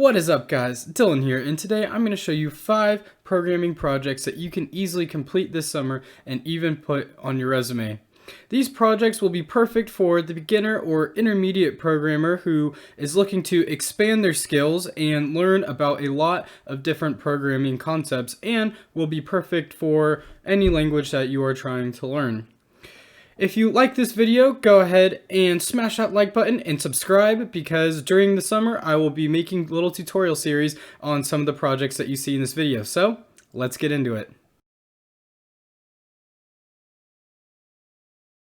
What is up, guys? Dylan here, and today I'm going to show you 5 programming projects that you can easily complete this summer and even put on your resume. These projects will be perfect for the beginner or intermediate programmer who is looking to expand their skills and learn about a lot of different programming concepts, and will be perfect for any language that you are trying to learn. If you like this video, go ahead and smash that like button and subscribe, because during the summer I will be making little tutorial series on some of the projects that you see in this video. So let's get into it.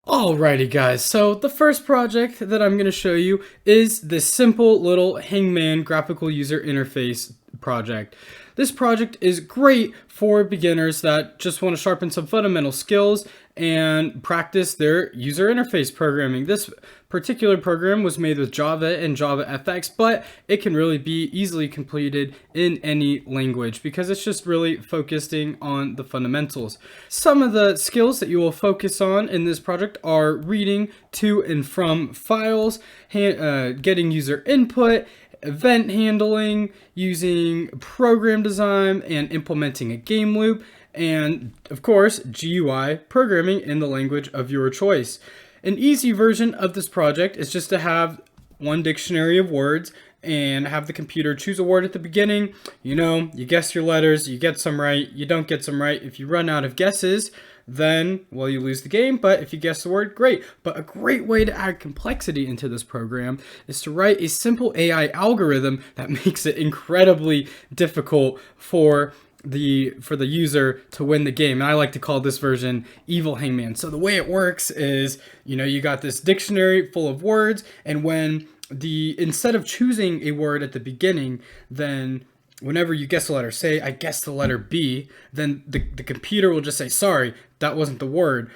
Alrighty guys, so the first project that I'm going to show you is this simple little Hangman graphical user interface project. This project is great for beginners that just want to sharpen some fundamental skills and practice their user interface programming. This particular program was made with Java and JavaFX, but it can really be easily completed in any language because it's just really focusing on the fundamentals. Some of the skills that you will focus on in this project are reading to and from files, getting user input, event handling, using program design, and implementing a game loop, and of course GUI programming in the language of your choice. An easy version of this project is just to have one dictionary of words and have the computer choose a word at the beginning. You guess your letters, you get some right, you don't get some right. If you run out of guesses, then, well, you lose the game, but if you guess the word, great. But a great way to add complexity into this program is to write a simple AI algorithm that makes it incredibly difficult for the user to win the game. And I like to call this version Evil Hangman. So the way it works is, you got this dictionary full of words, and when instead of choosing a word at the beginning, then whenever you guess the letter, say I guess the letter B, then the computer will just say, sorry, that wasn't the word.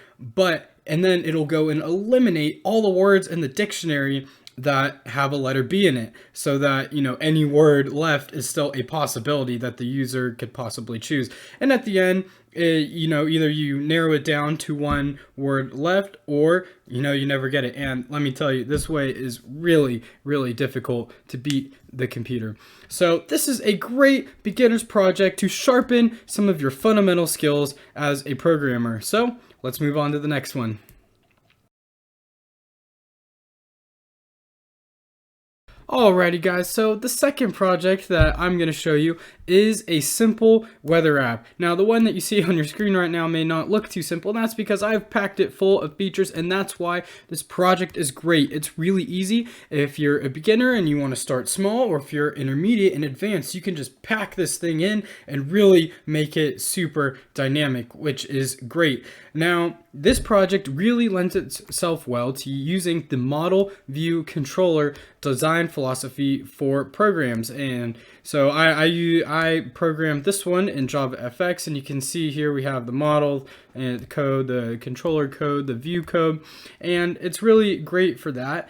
And then it'll go and eliminate all the words in the dictionary that have a letter B in it, so that any word left is still a possibility that the user could possibly choose. And at the end, either you narrow it down to one word left, or you never get it. And let me tell you, this way is really, really difficult to beat the computer. So this is a great beginner's project to sharpen some of your fundamental skills as a programmer. So let's move on to the next one. Alrighty guys, so the second project that I'm going to show you is a simple weather app. Now the one that you see on your screen right now may not look too simple, and that's because I've packed it full of features, and that's why this project is great. It's really easy. If you're a beginner and you want to start small, or if you're intermediate and advanced, you can just pack this thing in and really make it super dynamic, which is great. Now this project really lends itself well to using the model view controller design philosophy for programs. And so I programmed this one in JavaFX, and you can see here we have the model and the code, the controller code, the view code, and it's really great for that.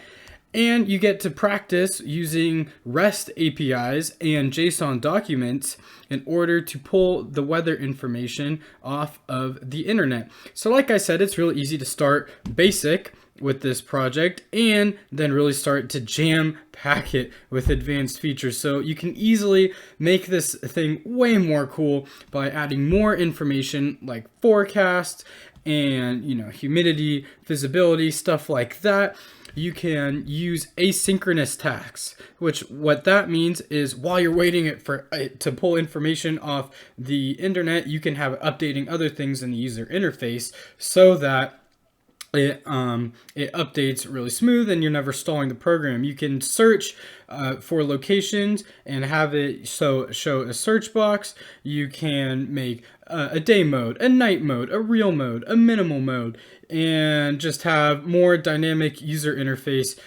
And you get to practice using REST APIs and JSON documents in order to pull the weather information off of the internet. So like I said, it's really easy to start basic with this project and then really start to jam pack it with advanced features. So you can easily make this thing way more cool by adding more information like forecasts and humidity, visibility, stuff like that. You can use asynchronous tasks, which what that means is while you're waiting for it to pull information off the internet, you can have it updating other things in the user interface so that it updates really smooth and you're never stalling the program. You can search for locations and have it show a search box. You can make a day mode, a night mode, a real mode, a minimal mode, and just have more dynamic user interface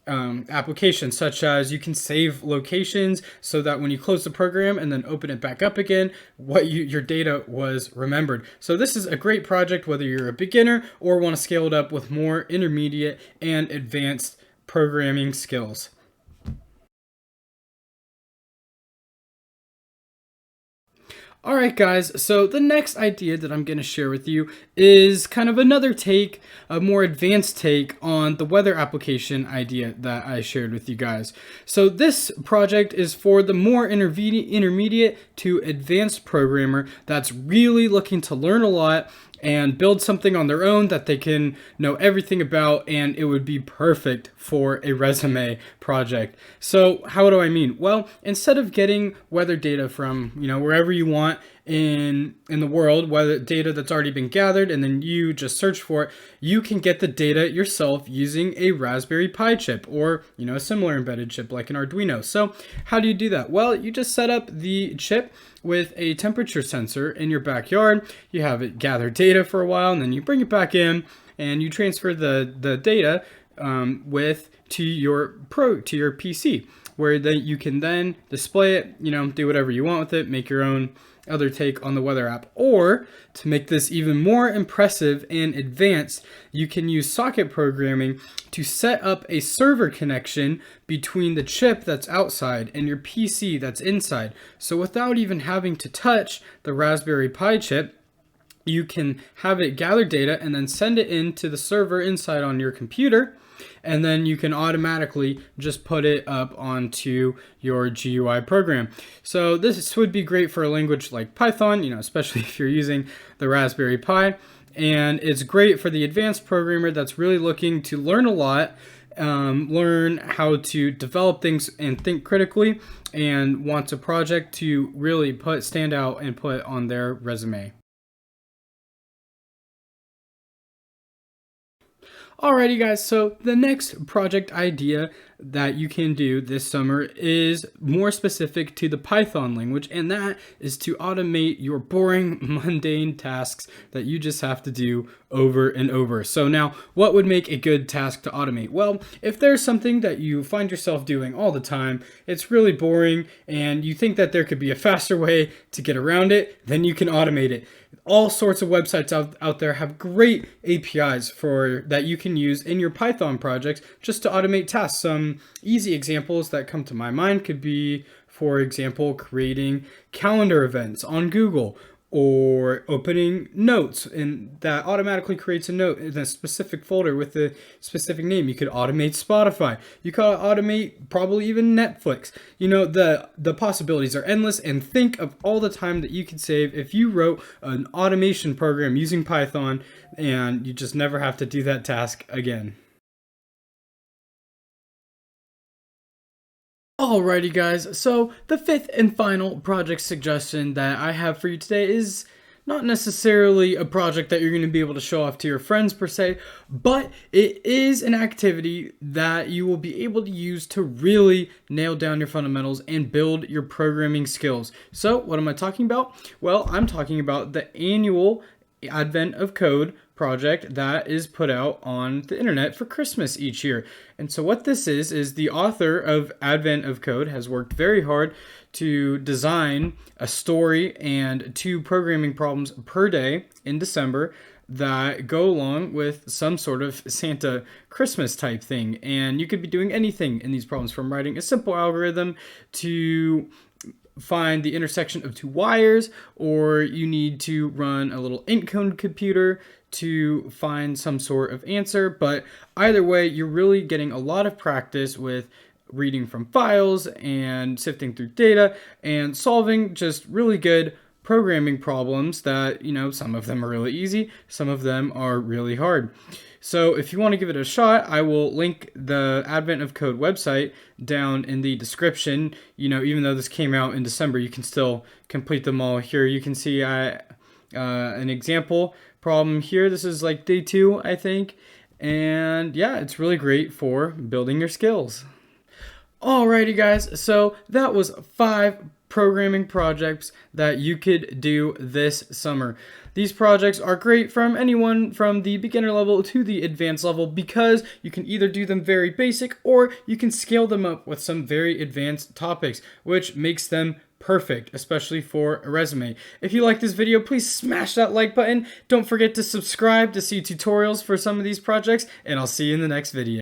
applications, such as you can save locations so that when you close the program and then open it back up again, your data was remembered. So this is a great project whether you're a beginner or want to scale it up with more intermediate and advanced programming skills. Alright guys, so the next idea that I'm going to share with you is kind of another take, a more advanced take on the weather application idea that I shared with you guys. So this project is for the more intermediate to advanced programmer that's really looking to learn a lot and build something on their own that they can know everything about, and it would be perfect for a resume project. So how do I mean? Well, instead of getting weather data from, wherever you want in the world, weather data that's already been gathered, and then you just search for it, you can get the data yourself using a Raspberry Pi chip or, a similar embedded chip like an Arduino. So how do you do that? Well, you just set up the chip with a temperature sensor in your backyard. You have it gather data for a while, and then you bring it back in and you transfer the data to your PC, where you can then display it, do whatever you want with it, make your own other take on the weather app. Or to make this even more impressive and advanced, you can use socket programming to set up a server connection between the chip that's outside and your PC that's inside. So without even having to touch the Raspberry Pi chip, you can have it gather data and then send it into the server inside on your computer, and then you can automatically just put it up onto your GUI program. So this would be great for a language like Python, especially if you're using the Raspberry Pi. And it's great for the advanced programmer that's really looking to learn a lot, learn how to develop things and think critically, and wants a project to really stand out and put on their resume. Alrighty guys, so the next project idea that you can do this summer is more specific to the Python language, and that is to automate your boring, mundane tasks that you just have to do over and over. So now, what would make a good task to automate? Well, if there's something that you find yourself doing all the time, it's really boring, and you think that there could be a faster way to get around it, then you can automate it. All sorts of websites out there have great APIs that you can use in your Python projects just to automate tasks. Some easy examples that come to my mind could be, for example, creating calendar events on Google, or opening notes, and that automatically creates a note in a specific folder with a specific name. You could automate Spotify. You could automate probably even Netflix. The possibilities are endless, and think of all the time that you could save if you wrote an automation program using Python, and you just never have to do that task again. Alrighty guys, so the fifth and final project suggestion that I have for you today is not necessarily a project that you're going to be able to show off to your friends per se, but it is an activity that you will be able to use to really nail down your fundamentals and build your programming skills. So what am I talking about? Well, I'm talking about the annual Advent of Code project that is put out on the internet for Christmas each year. And so what this is the author of Advent of Code has worked very hard to design a story and 2 programming problems per day in December that go along with some sort of Santa Christmas type thing. And you could be doing anything in these problems, from writing a simple algorithm to find the intersection of 2 wires, or you need to run a little int code computer to find some sort of answer. But either way, you're really getting a lot of practice with reading from files and sifting through data and solving just really good programming problems that, some of them are really easy, some of them are really hard. So if you want to give it a shot, I will link the Advent of Code website down in the description. Even though this came out in December, you can still complete them all. Here you can see an example problem here. This is like day 2, I think. And yeah, it's really great for building your skills. Alrighty guys, so that was 5 programming projects that you could do this summer. These projects are great from anyone from the beginner level to the advanced level, because you can either do them very basic or you can scale them up with some very advanced topics, which makes them perfect, especially for a resume. If you like this video, please smash that like button. Don't forget to subscribe to see tutorials for some of these projects, and I'll see you in the next video.